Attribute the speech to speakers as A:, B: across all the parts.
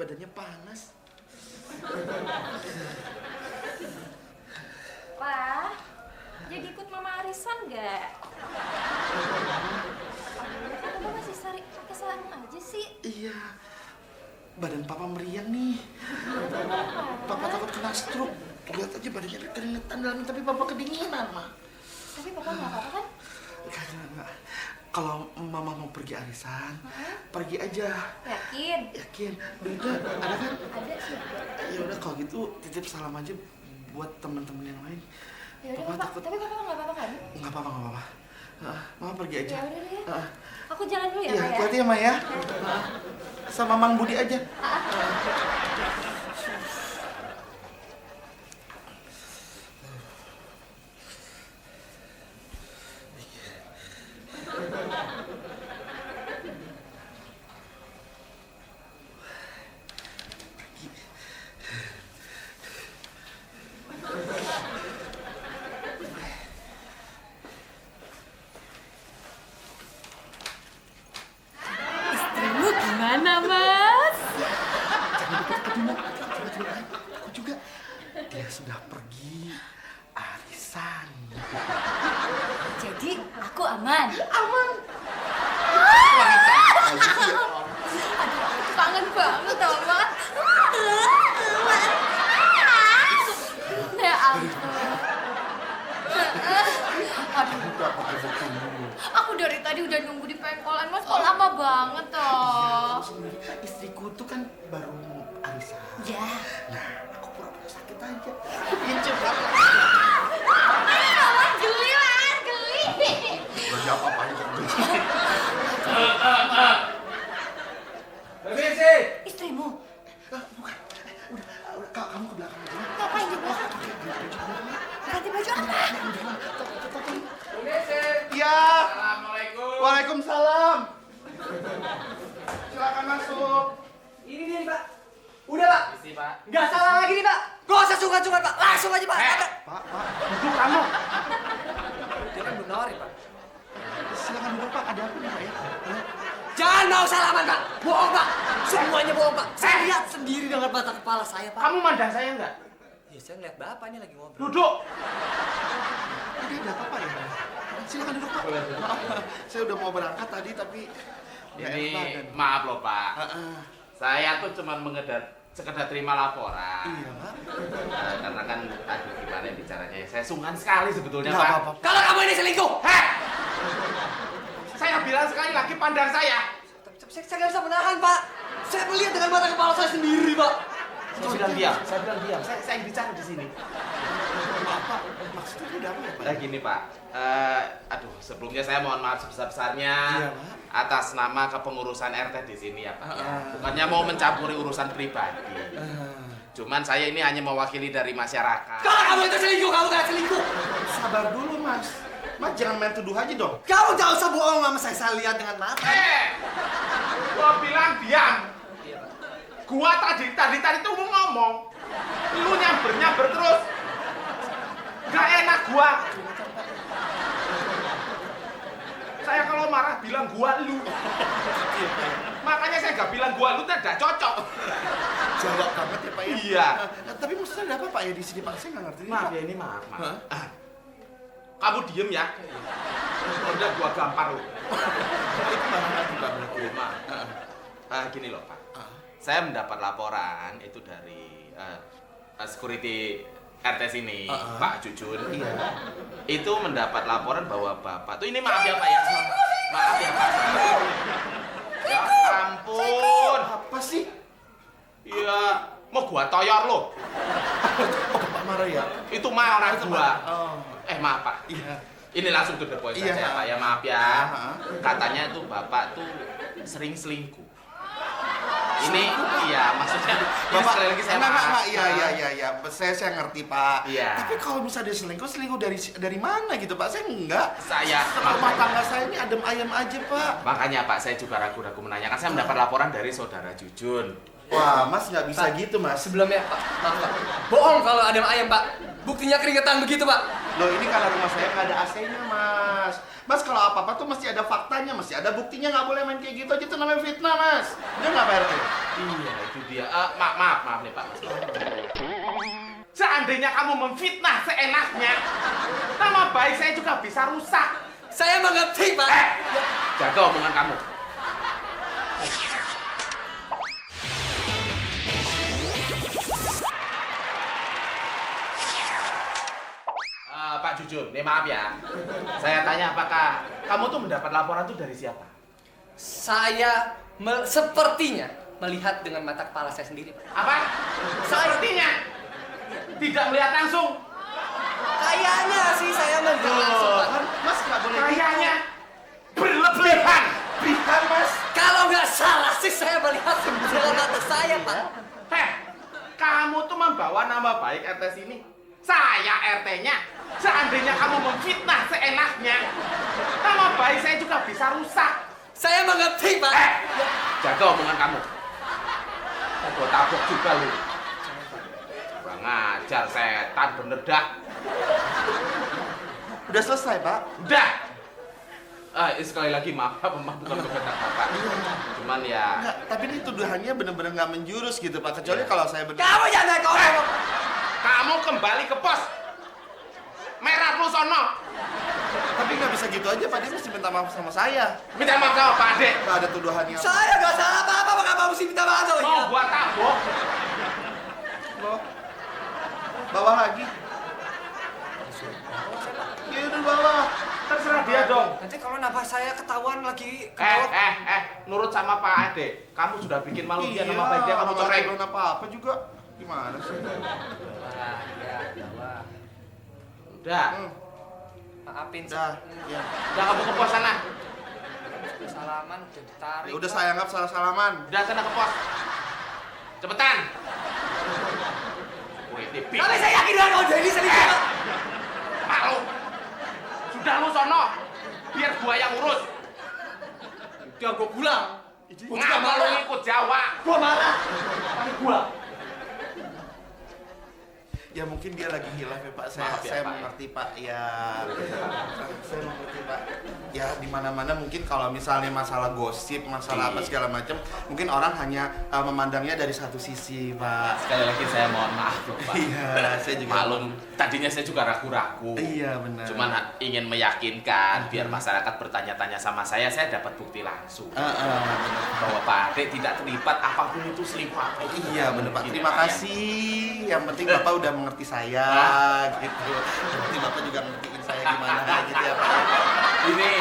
A: badannya panas.
B: Pak, jadi ikut mama arisan nggak? Papa masih pakai sarung aja sih.
A: Iya, badan papa meriang nih. Papa takut kena stroke. Lihat aja badannya keringetan dalam, tapi papa kedinginan, Ma.
B: Tapi papa nggak apa-apa kan?
A: Enggak. Kalau mama mau pergi arisan, pergi aja.
B: Yakin?
A: Yakin. Duitnya ada kan?
B: Ada sih.
A: Ya udah kalau gitu titip salam aja buat teman-teman yang lain.
B: Ya udah,
A: Papa
B: Pak.
A: takut.
B: Tapi papa nggak apa-apa kan?
A: Nggak apa-apa. Mama pergi aja.
B: Ya udah deh. Aku jalan dulu ya,
A: Iya,
B: Pak ya.
A: hati-hati ya, Ma ya. Sama Mang Budi aja.
B: Istrimu gimana, Mas?
A: Aku juga. Dia sudah pergi arisan.
B: Jadi aku aman.
A: Aman.
B: Aduh, aku kangen banget tau, Mas. Ya ampun. Aduh. Aku dari tadi udah nunggu di pengkolan, Mas. Kok lama banget toh?
A: Istriku tuh kan baru arisan.
B: Ya.
A: Nah, aku pura-pura sakit aja. Lucu banget.
B: Mas, geli, Mas. Geli.
A: Lagi apa-apain kok geli.
C: Permisi.
B: Istrimu?
A: Bukan. Udah, kamu ke belakang aja.
B: Ngapain di belakang? Ganti baju apa?
C: Permisi.
A: Iya.
C: Assalamualaikum.
A: Waalaikumsalam. Silakan masuk.
D: Ini dia nih, Pak. Udah, Pak.
C: Isi, Pak.
D: Nggak salah lagi nih, Pak. Gak usah sungkan-sungkan, Pak. Langsung aja, Pak.
A: Pak, duduk kamu.
D: Dia kan belum nawarin, Pak.
A: Silakan duduk, Pak. Ada apa nih, Pak ya?
D: Jangan mau salaman, Pak. Bohong, Pak. Semuanya bohong, Pak. Saya lihat sendiri dengan mata kepala saya, Pak.
C: Kamu mandang saya enggak?
D: Ya, saya ngeliat Bapak ini lagi ngobrol.
C: Duduk.
A: Ada apa, Pak ya? Silakan duduk, Pak. Maaf, saya udah mau berangkat tadi, tapi nggak enak
C: Ini
A: badan.
C: maaf loh, Pak.
A: Heeh.
C: Saya tuh cuma sekedar terima laporan.
A: Iya, Pak.
C: Karena kan, aduh gimana bicaranya. Saya sungkan sekali sebetulnya,
A: Nggak
C: Pak.
A: apa-apa.
D: Kalau kamu ini selingkuh,
C: Heh! Saya bilang sekali lagi pandang saya.
D: saya nggak bisa menahan, Pak. Saya melihat dengan mata kepala saya sendiri, Pak.
C: Saya bilang diam. Saya bicara di sini.
A: Maaf, Pak. Maksudnya udah apa ya, Pak?
C: Gini, Pak. Aduh, sebelumnya saya mohon maaf sebesar-besarnya
A: Iya, Pak.
C: atas nama kepengurusan RT di sini ya, Pak. Ya. Bukannya mau mencampuri urusan pribadi. Cuman saya ini hanya mewakili dari masyarakat.
D: Kalau kamu itu selingkuh, kamu nggak selingkuh.
A: Sabar dulu, Mas. Mas jangan main tuduh aja dong.
D: Kamu nggak usah bohong sama saya lihat dengan mata.
C: Gua bilang diam. Gua tadi tuh mau ngomong. Lu nyamber terus. Gak enak gua. Saya kalau marah bilang gua lu. Makanya saya gak bilang gua lu, tidak cocok.
A: Jawab banget ya, Pak ya.
C: Iya.
A: Tapi maksudnya ada apa, Pak ya di sini, Pak? Saya nggak ngerti nih,
C: Maaf
A: Pak.
C: ya, ini maaf.
A: Hah?
C: Kamu diem ya. Udah gua gampar lu.
A: Itu mana juga berarti.
C: Maaf. Gini loh, Pak. Saya mendapat laporan itu dari security RT sini, Pak Jujun.
A: Iya.
C: Itu mendapat laporan bahwa Bapak tuh ini maaf ya, Pak ya. Maaf ya, Pak. Ya ampun.
A: Apa sih?
C: Iya, mau gua toyor lo.
A: Oh, Pak marah ya?
C: Itu marah gua.
A: Oh.
C: Maaf, Pak.
A: Iya.
C: Ini langsung to the point
A: Iya.
C: saja, Pak ya. Maaf ya.
A: Aha.
C: Katanya tuh Bapak tuh sering selingkuh. Ini iya, maksudnya ini sekali lagi saya
A: enggak,
C: maaf.
A: iya. Saya ngerti, Pak.
C: Iya.
A: Tapi kalau misalnya dia selingkuh dari mana gitu, Pak? Saya enggak.
C: Saya
A: Rumah tangga saya ini adem ayam aja, Pak.
C: makanya Pak, saya juga ragu-ragu menanyakan. Saya mendapat laporan dari saudara Jujun.
A: Wah, Mas nggak bisa
D: Pak,
A: gitu, Mas.
D: Sebelumnya, Pak, maaf, Pak. Bohong kalau ada ayam, Pak. Buktinya keringetan begitu, Pak.
A: Loh, ini karena rumah saya nggak ada AC-nya, Mas. Mas, kalau apa-apa tuh mesti ada faktanya, mesti ada buktinya, nggak boleh main kayak gitu aja, tuh namanya fitnah, Mas. Udah nggak, Pak RT?
C: Iya, itu dia. Maaf nih Pak Mas. Seandainya kamu memfitnah seenaknya, nama baik saya juga bisa rusak.
D: Saya mengerti, Pak.
C: Jaga omongan kamu. Pak Jujun, nih maaf ya. Saya tanya apakah kamu tuh mendapat laporan tuh dari siapa?
D: Saya sepertinya melihat dengan mata kepala saya sendiri, Pak.
C: Apa? Sepertinya tidak melihat langsung.
D: Kayaknya sih saya melihat langsung, Pak.
A: Kan, Mas nggak boleh
C: Kayaknya berlebihan.
A: Berlebihan, Mas.
D: Kalau nggak salah sih saya melihat dengan mata saya, Pak.
C: Kamu tuh membawa nama baik RT sini. Saya RT-nya. Seandainya kamu memfitnah seenaknya, nama baik saya juga bisa rusak.
D: Saya mengerti, Pak.
C: Jaga omongan kamu. Aku tabok juga lu. Kurang ajar, setan bener dah.
A: Udah selesai, Pak.
C: Udah. Sekali lagi maaf bukan kebetulan Bapak. Cuman ya.
A: Enggak, tapi ini tuduhannya bener-bener nggak menjurus gitu, Pak. Kecuali kalau saya bener.
D: Kamu jangan naik orang.
C: Kamu kembali ke pos. Merah lu sono.
A: Tapi nggak bisa gitu aja, Pak. Dia mesti minta maaf sama saya.
C: Minta maaf sama Pak Ade.
A: Nggak ada tuduhannya.
D: Saya nggak salah apa-apa, kenapa mesti minta maaf sama dia?
C: Mau buat tabok.
A: Loh. Bawah lagi. Ya udah bawah.
C: Terserah dia dong.
D: Nanti kalau nafas saya ketahuan lagi ke
C: Nurut sama Pak Ade. Kamu sudah bikin malu dia nama baik dia, kamu
A: orang
C: coreng.
A: belum apa-apa juga. Gimana sih?
C: Udah.
D: Maafin
A: Udah, ya.
C: Udah kamu ke pos sana.
D: salaman udah ditarik.
A: Ya udah saya anggap salah salaman.
C: Udah sana ke pos. Cepetan. Wih, tipik.
D: Tapi saya yakin dengan kau jadi sedikit, Pak.
C: Malu. Sudah lu sono. Biar gua yang urus.
D: Udah gua pulang. Gua juga
C: Ngapa lu
D: marah.
C: ikut Jawa?
D: Gua marah. Tapi gua.
A: Ya mungkin dia lagi hilaf ya Pak.
C: Maaf ya,
A: Saya
C: Pak,
A: mengerti Pak. Ya, saya mengerti Pak. Ya di mana-mana mungkin kalau misalnya masalah gosip, masalah apa segala macam, mungkin orang hanya memandangnya dari satu sisi Pak.
C: Sekali lagi saya mohon maaf loh, Pak.
A: Iya, saya juga.
C: Malum, tadinya saya juga ragu-ragu.
A: Iya benar.
C: Cuman ingin meyakinkan biar masyarakat bertanya-tanya sama saya dapat bukti langsung bahwa Pak Ade tidak terlibat apapun itu selingkuh apa itu.
A: Iya benar Pak.
C: Gitu,
A: Terima
C: Pak, ya.
A: kasih. Yang penting Bapak udah mengerti saya gitu. Yang penting Bapak juga ngertiin saya gimana gitu ya Pak.
C: Ini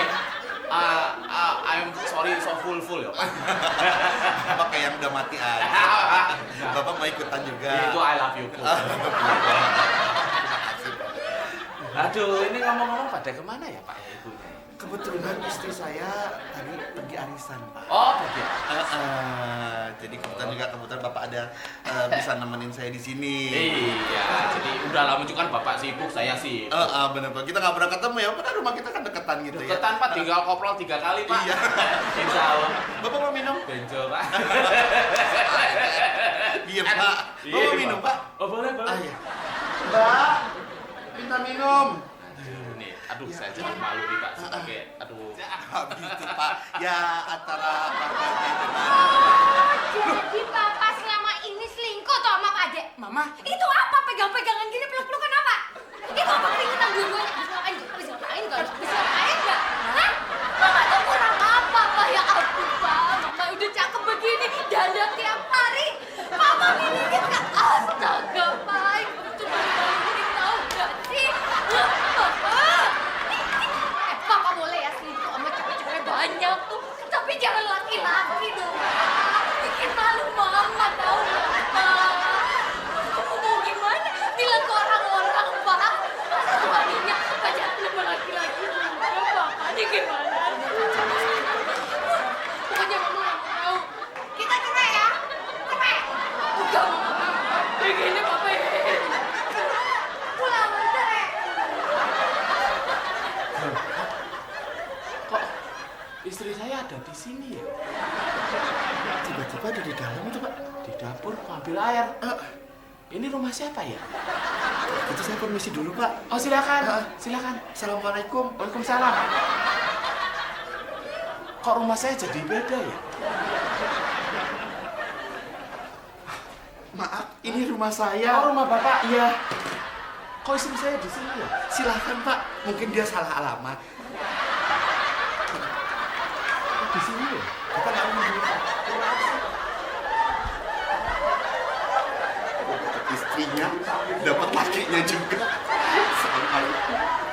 C: I'm sorry so full ya Pak.
A: Bapak kayak yang udah mati aja. Bapak mau ikutan juga.
C: Itu I love you. Aduh, ini ngomong-ngomong pada kemana ya Pak ya ibunya?
A: Kebetulan istri saya tadi pergi arisan Pak.
C: Oh, pergi.
A: Jadi kebetulan Bapak ada bisa nemenin saya di sini.
C: Iya, jadi udah lama juga kan Bapak sibuk, saya sibuk.
A: Bener Pak. Kita nggak pernah ketemu ya. Padahal rumah kita kan deketan gitu ya.
C: Deketan Pak, tinggal koprol 3 kali Pak.
A: Iya.
C: Insya Allah.
A: Bapak mau minum?
C: Benjol Pak.
A: Iya Pak. Bapak mau minum Pak?
C: Oh boleh boleh.
A: Iya. Mbak, minta minum.
C: Nih, aduh saya jadi malu nih Pak sebagai aduh.
A: Gitu Pak. Ya antara bapaknya dengan.
B: Jadi papa selama ini selingkuh toh sama Pak Ade?
A: Mama.
B: Itu apa pegang-pegangan gini peluk-pelukan apa? Itu apa keringetan dua-duanya? Habis ngapain nggak? Habis ngapain nggak? Hah? Mama tuh kurang apa Pak? Ya ampun Pak, Mama udah cakep begini, dandan tiap hari. Papa milikin nggak? Astaga Pak, itu malu-maluin tahu nggak sih? Papa boleh ya selingkuh sama cewek-cewek banyak tuh, tapi jangan laki-laki dong. Bikin malu mama tahu nggak, Pak? Kamu mau gimana? Bilang ke orang-orang, Pak. Masa suaminya pacaran sama laki-laki juga, Pak? Ini gimana? Pokoknya mama nggak mau. Kita cerai ya? Cerai? Enggak. Begini Papa ya. Pulang, cerai.
C: Kok istri saya ada di sini ya?
A: Tiba-tiba ada di dalam itu Pak.
C: Di dapur ngambil air. Ini rumah siapa ya?
A: Itu saya permisi dulu, Pak.
C: Oh, silakan.
A: Ah.
C: Silakan.
A: Assalamualaikum.
C: Waalaikumsalam. Kok rumah saya jadi beda ya?
A: Maaf, ini rumah saya.
C: Oh, rumah Bapak.
A: Iya.
C: Kok istri saya di sini ya?
A: Silahkan, Pak. Mungkin dia salah alamat.
C: Di sini ya?
A: Kita nggak mau dulu, Pak. Istrinya dapat lakinya juga. Assalamualaikum.